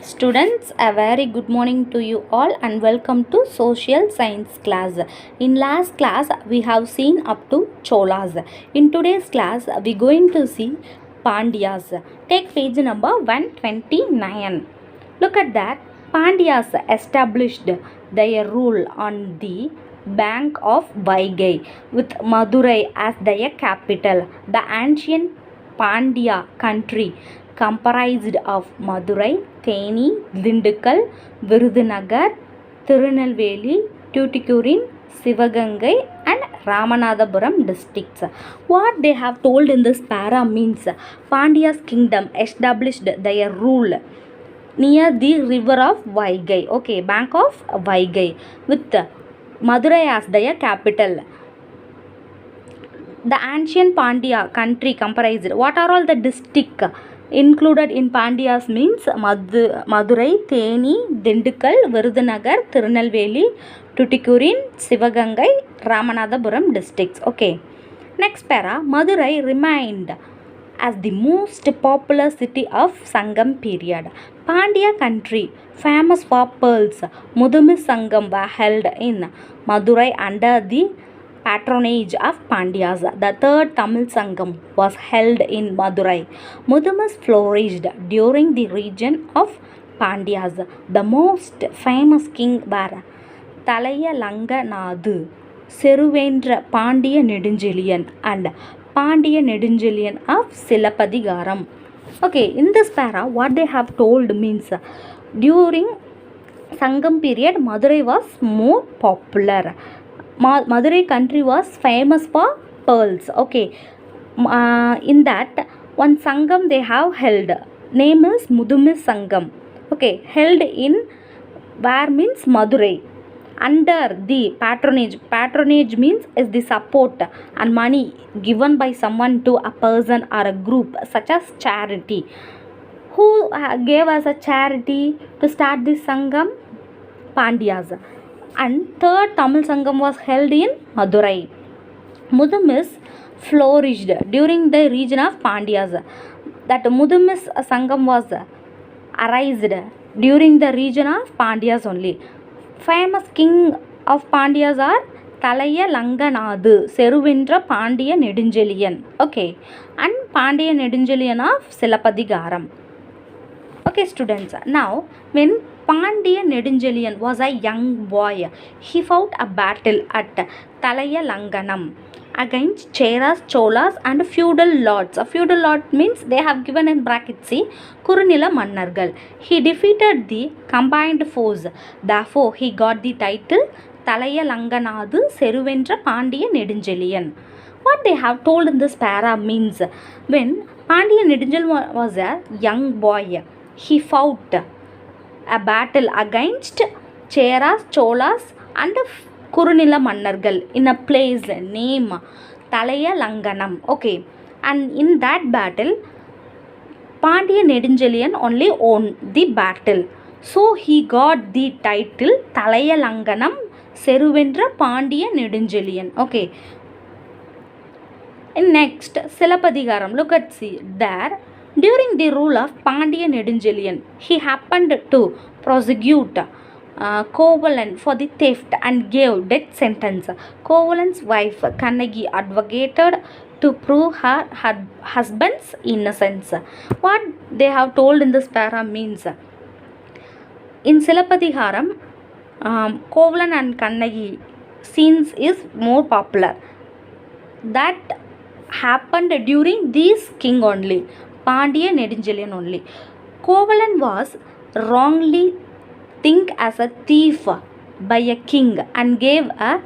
Students, a very good morning to you all and welcome to social science class. In last class, we have seen up to Cholas. In today's class, we are going to see Pandyas. Take page number 129. Look at that. Pandyas established their rule on the bank of Vaigai with Madurai as their capital. The ancient Pandya country comprised of Madurai, Theni, Dindukkal, Virudhunagar, Tirunelveli, Tuticorin, Sivagangai and Ramanathapuram districts. What they have told in this para means Pandya's kingdom established their rule near the river of Vaigai, okay, bank of Vaigai with Madurai as their capital. The ancient Pandya country comprised what are all the districts included in Pandyas means Madurai, Theni, Dindukkal, Virudhunagar, Tirunelveli, Tuticorin, Sivagangai, Ramanathapuram districts. Okay. Next para, Madurai remained as the most popular city of Sangam period. Pandya country, famous for pearls, Mudumis Sangam were held in Madurai under the patronage of Pandyas. The third Tamil Sangam was held in Madurai. Mudumis flourished during the region of Pandyas. The most famous king were Talaya Langanadu, Seruvendra Pandya Nedunjeliyan and Pandya Nedunjeliyan of Silapadigaram. Okay, in this para, what they have told means during Sangam period, Madurai was more popular. Madurai country was famous for pearls. Okay, in that one Sangam they have held. Name is Mudumis Sangam. Okay, held in where means Madurai under the patronage means is the support and money given by someone to a person or a group such as charity. Who gave us a charity to start this Sangam? Pandyas. And third Tamil Sangam was held in Madurai. Mudumis flourished during the region of Pandyas. That Mudumis Sangam was arised during the region of Pandyas only. Famous king of Pandyas are Talaya Langanadu, Seruvendra Pandya Nedunjeliyan, okay, and Pandya Nedunjeliyan of Silapadigaram. Okay, students, now when Pandya Nedunjeliyan was a young boy, he fought a battle at Talaya Langanam against Cheras, Cholas and feudal lords. A feudal lord means they have given in brackets see Kurunila Mannargal. He defeated the combined foes. Therefore, he got the title Talaya Langanadu Seruvendra Pandya Nedunjeliyan. What they have told in this para means when Pandya Nedunjeliyan was a young boy, he fought a battle against Cheras, Cholas and Kurunila Mannargal in a place name Talaya Langanam. Okay, and in that battle, Pandya Nedunjeliyan only won the battle. So he got the title Talaya Langanam Seruvendra Pandya Nedunjeliyan. Okay. And next, Silapadigaram. Look at see there. During the rule of Pandya Nedunjeliyan, he happened to prosecute Kovalan for the theft and gave death sentence. Kovalan's wife Kannagi advocated to prove her husband's innocence. What they have told in this para means in Silapadigaram, Kovalan and Kannagi scenes is more popular. That happened during this king only, Pandya Nedunjeliyan only. Kovalan was wrongly think as a thief by a king and gave a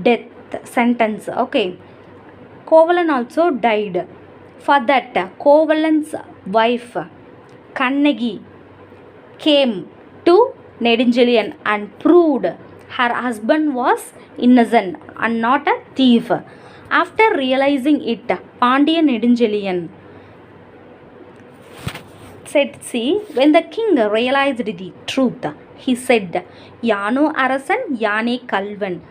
death sentence. Okay, Kovalan also died. For that, Kovalan's wife Kannagi came to Nedunjeliyan and proved her husband was innocent and not a thief. After realizing it, Pandya Nedunjeliyan said, see, when the king realized the truth, he said, Yano Arasan Yane Kalvan,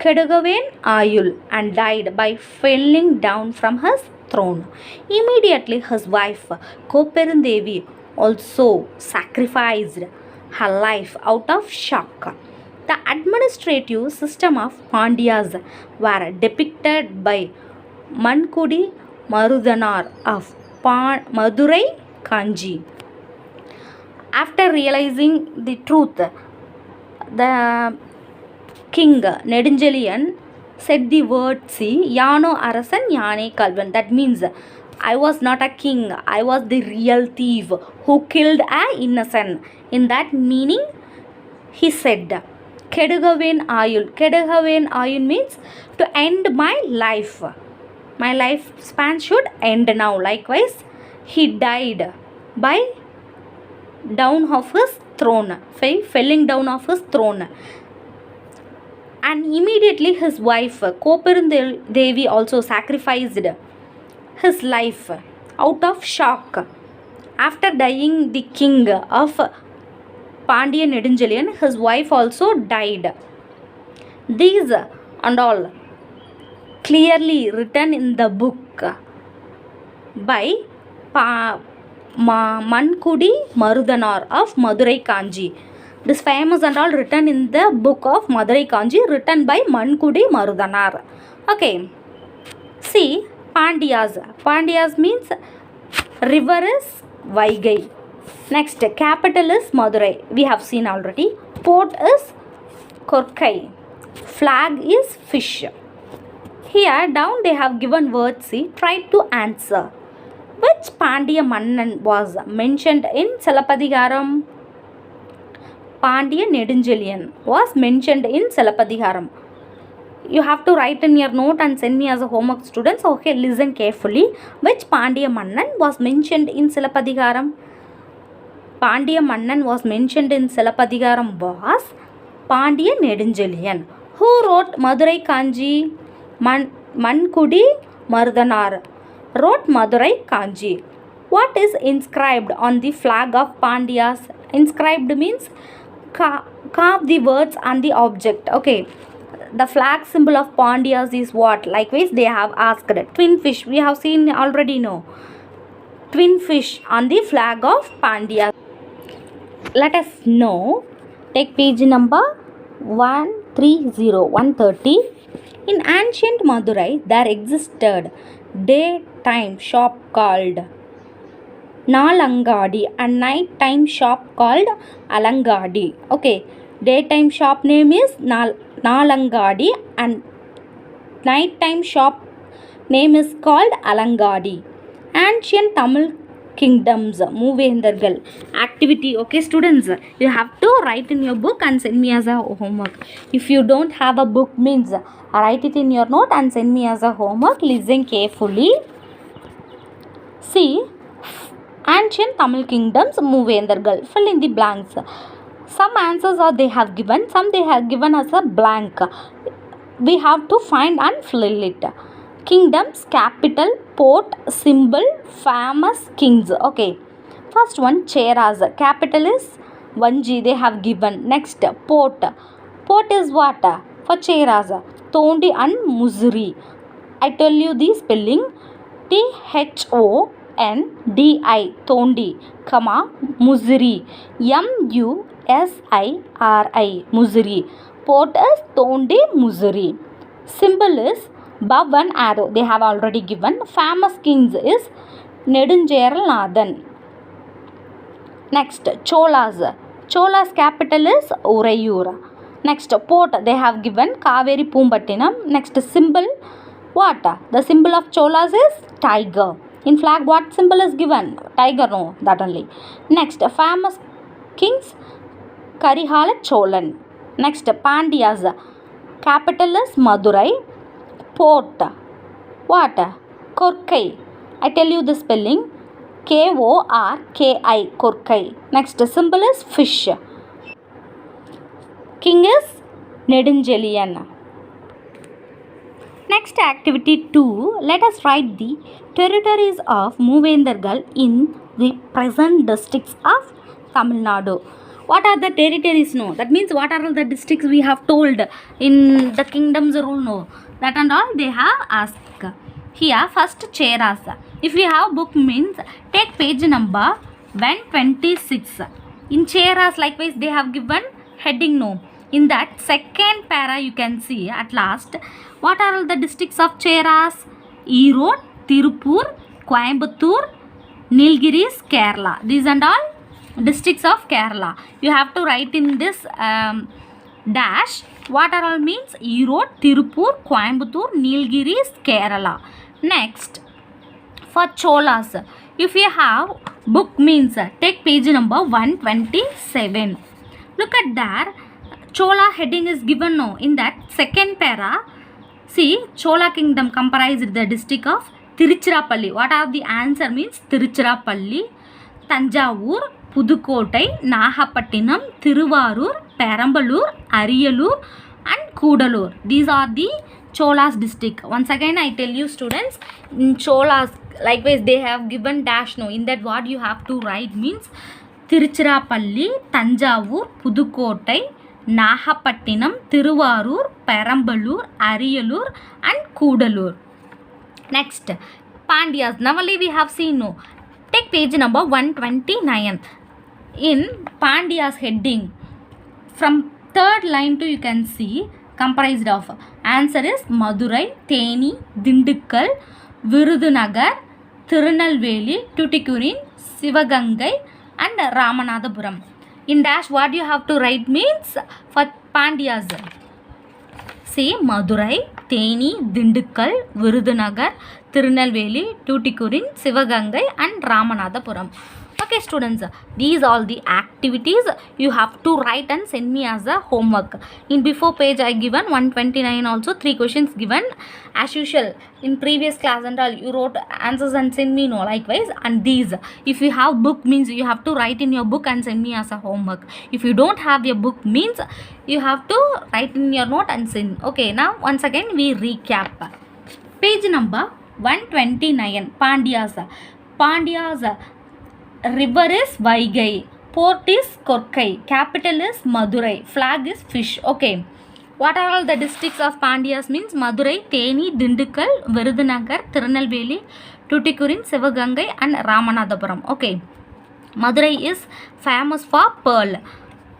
Kedugaven Ayul, and died by falling down from his throne. Immediately his wife Koperundevi also sacrificed her life out of shock. The administrative system of Pandyas were depicted by Mankudi Marudanar of Madurai Kanji. After realizing the truth, the king Nedunjeliyan said the word, see, Yano Arasan Yane Kalvan. That means, I was not a king, I was the real thief who killed an innocent. In that meaning, he said, Kedugaven Ayul. Kedugaven Ayul means to end my life. My lifespan should end now. Likewise, he died by down of his throne, falling down of his throne. And immediately his wife, Koperandevi, also sacrificed his life out of shock. After dying the king of Pandya Nedunjeliyan, his wife also died. These and all clearly written in the book by Mankudi Marudanar of Madurai Kanji. This famous and all written in the book of Madurai Kanji, written by Mankudi Marudanar. Okay. See, Pandyas. Pandyas means river is Vaigai. Next, capital is Madurai. We have seen already. Port is Korkai. Flag is fish. Here down they have given words. See, try to answer. Which Pandya Mannan was mentioned in Silappatikaram? Pandya Nedunjeliyan was mentioned in Silappatikaram. You have to write in your note and send me as a homework, students. Okay, listen carefully. Which Pandya Mannan was mentioned in Silappatikaram? Pandya Mannan was mentioned in Silappatikaram was Pandya Nedunjeliyan. Who wrote Madurai Kanji? Mankudi Marudanar wrote Madurai Kanji. What is inscribed on the flag of Pandyas? Inscribed means carve the words on the object. Okay. The flag symbol of Pandyas is what? Likewise, they have asked twin fish. We have seen already, no? Twin fish on the flag of Pandyas. Let us know. Take page number 130. In ancient Madurai, there existed daytime shop called Nalangadi and nighttime shop called Alangadi. Okay, daytime shop name is Nalangadi and nighttime shop name is called Alangadi. Ancient Tamil kingdoms, Moovendargal. Activity. Okay, students, you have to write in your book and send me as a homework. If you don't have a book, means write it in your note and send me as a homework. Listen carefully. See, ancient Tamil kingdoms, Moovendargal. Fill in the blanks. Some answers are they have given, some they have given as a blank. We have to find and fill it. Kingdoms, capital, port, symbol, famous kings. Okay. First one, Cheras. Capital is Vanji. They have given. Next, port. Port is what? For Cheras. Tondi and Mussoorie. I tell you the spelling. Thondi. Tondi. Comma. Mussoorie. Mussiri. Mussoorie. Port is Tondi, Mussoorie. Symbol is bow and arrow. They have already given. Famous kings is Nedunjeral Nathan. Next, Cholas. Cholas capital is Urayur. Next, port. They have given Kaveri Pumpattinam. Next, symbol. What? The symbol of Cholas is tiger. In flag, what symbol is given? Tiger, no, that only. Next, famous kings Karihala Cholan. Next, Pandyas. Capital is Madurai. Port. What? Korkai. I tell you the spelling. Korki. Korkai. Next, symbol is fish. King is Nedunjeliyan. Next, activity 2. Let us write the territories of Moovendargal in the present districts of Tamil Nadu. What are the territories? No. That means what are all the districts we have told in the kingdoms rule? No. That and all they have asked. Here first Cheras. If you have book, means take page number when 26. In Cheras, likewise, they have given heading no. In that second para, you can see at last, what are all the districts of Cheras? Erode, Tirupur, Coimbatore, Nilgiris, Kerala. These and all districts of Kerala. You have to write in this dash what are all means Erode, Tirupur, Coimbatore, Nilgiris, Kerala. Next, for Cholas, if you have book means take page number 127. Look at there, Chola heading is given no. In that second para, see Chola kingdom comprised the district of Tiruchirappalli. What are the answer means Tiruchirappalli, Tanjavur, Pudukkottai, Nagapattinam, Thiruvarur, Perambalur, Ariyalur and Kudalur. These are the Cholas district. Once again I tell you students, in Cholas likewise they have given dash no. In that what you have to write means Tiruchirappalli, Tanjavur, Pudukkottai, Nagapattinam, Thiruvarur, Perambalur, Ariyalur and Kudalur. Next, Pandyas. Now only we have seen no. Take page number 129. In Pandyas heading, from third line to you can see comprised of answer is Madurai, Theni, Dindikkal, Virudunagar, Tirunelveli, Tuticorin, Sivagangai and Ramanathapuram. In dash what you have to write means for Pandyas. See Madurai, Theni, Dindikkal, Virudunagar, Tirunelveli, Tuticorin, Sivagangai and Ramanathapuram. Okay students, these all the activities you have to write and send me as a homework. In before page I given 129 also 3 questions given as usual. In previous class and all you wrote answers and send me no likewise. And these if you have book means you have to write in your book and send me as a homework. If you don't have your book means you have to write in your note and send. Okay, now once again we recap. Page number 129 Pandyas. Pandyas river is Vaigai, port is Korkai, capital is Madurai, flag is fish. Okay, what are all the districts of Pandyas means Madurai, Theni, Dindikkal, Virudunagar, Tirunelveli, Tuticorin, Sivagangai and Ramanathapuram. Okay, Madurai is famous for pearl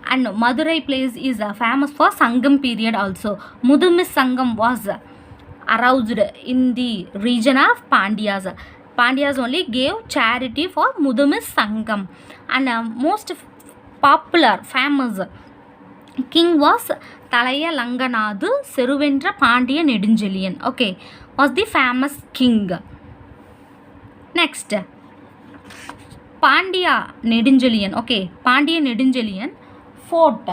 and Madurai place is famous for Sangam period also. Mudumis Sangam was aroused in the region of Pandyas. Pandyas only gave charity for Mudumis Sangam and most popular famous king was Thalaiya Langanadu Seruvendra Pandiya Neduncheliyan. Okay, was the famous king. Next, Pandiya Neduncheliyan. Okay, Pandiya Neduncheliyan fort.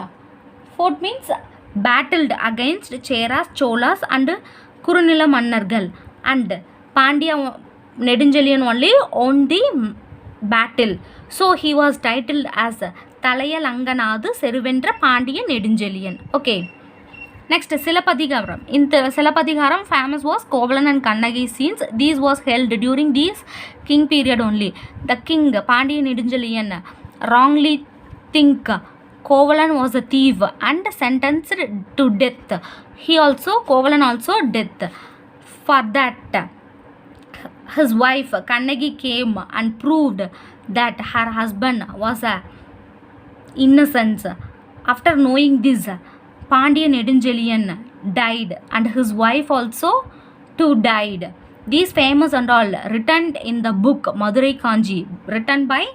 Fort means battled against Cheras, Cholas and Kurunila Mannargal, and Pandiya Neduncheliyan only won the battle. So he was titled as Thalaiya Langanadu Seruvendra Pandiya Neduncheliyan. Okay. Next, Silappatikaram. In the Silappatikaram famous was Kovalan and Kannagi scenes. These was held during this king period only. The king Pandiya Neduncheliyan wrongly think Kovalan was a thief and sentenced to death. Kovalan also death. For that, his wife Kannagi came and proved that her husband was innocent. After knowing this, Pandiya Neduncheliyan died and his wife also too died. These famous and all written in the book Madurai Kanji, written by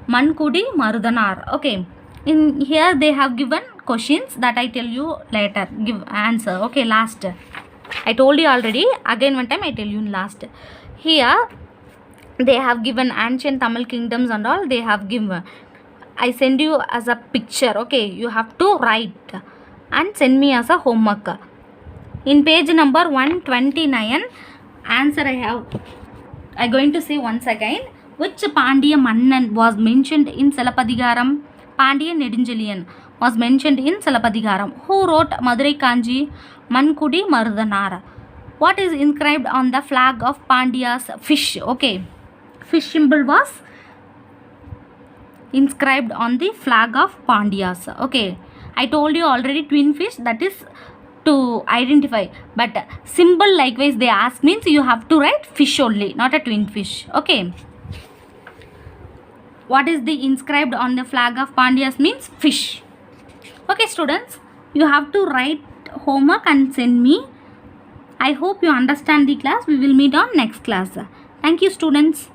Mankudi Marudanar. Okay, in here they have given questions that I tell you later. Give answer. Okay, last. I told you already. Again one time I tell you in last. Here they have given ancient Tamil kingdoms and all. They have given. I send you as a picture. Okay, you have to write and send me as a homework. In page number 129, answer I going to say once again. Which Pandiya Mannan was mentioned in Silappatikaram? Pandiya Neduncheliyan was mentioned in Silappatikaram. Who wrote Madurai Kanji? Mankudi Marudanar. What is inscribed on the flag of Pandyas? Fish. Okay, fish symbol was inscribed on the flag of Pandyas. Okay, I told you already twin fish, that is to identify, but symbol likewise they ask means you have to write fish only, not a twin fish. Okay, What is the inscribed on the flag of Pandyas means fish. Okay students, you have to write homework and send me. I hope you understand the class. We will meet on next class. Thank you students.